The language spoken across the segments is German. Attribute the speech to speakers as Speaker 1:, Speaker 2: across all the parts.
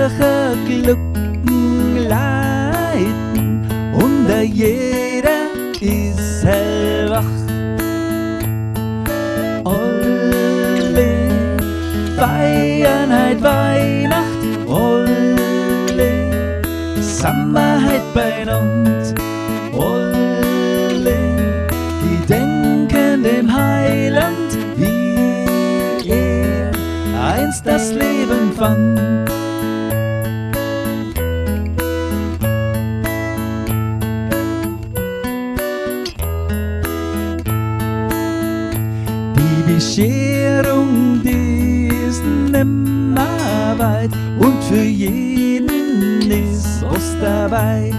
Speaker 1: welche Glücken leiten und jeder ist hellwach. Alle feiern heut Weihnacht, alle Sammerheit beinand, alle gedenken dem Heiland, wie er einst das Leben fand. Die Bescherung, die ist nimmer weit und für jeden ist was dabei.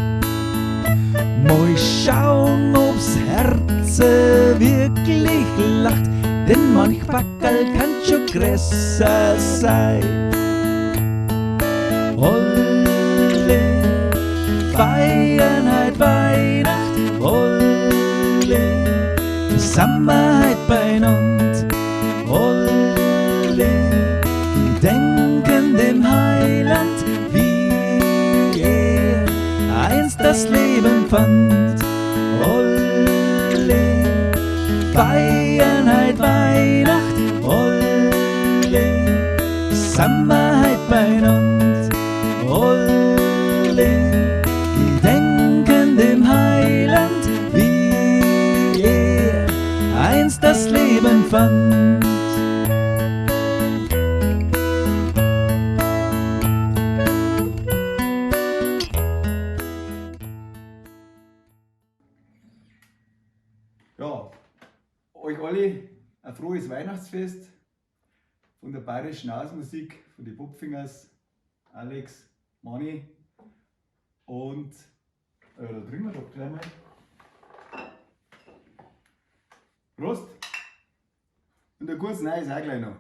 Speaker 1: Mal schauen, ob's Herz wirklich lacht, denn manch Backerl kann schon größer sein. Alle feiern heut Weihnacht, alle Sammerheit beinand, alle gedenken dem Heiland, wie er einst das Leben fand. Alle feiern heut Weihnacht, alle Sammerheit beinand, alle gedenken dem Heiland, wie er einst das Leben fand.
Speaker 2: Ja, euch alle ein frohes Weihnachtsfest von der Bayerischen Hausmusik, von den Popfingers, Alex, Mani und da trinken wir doch gleich mal. Prost! Und ein gutes Neues auch gleich noch.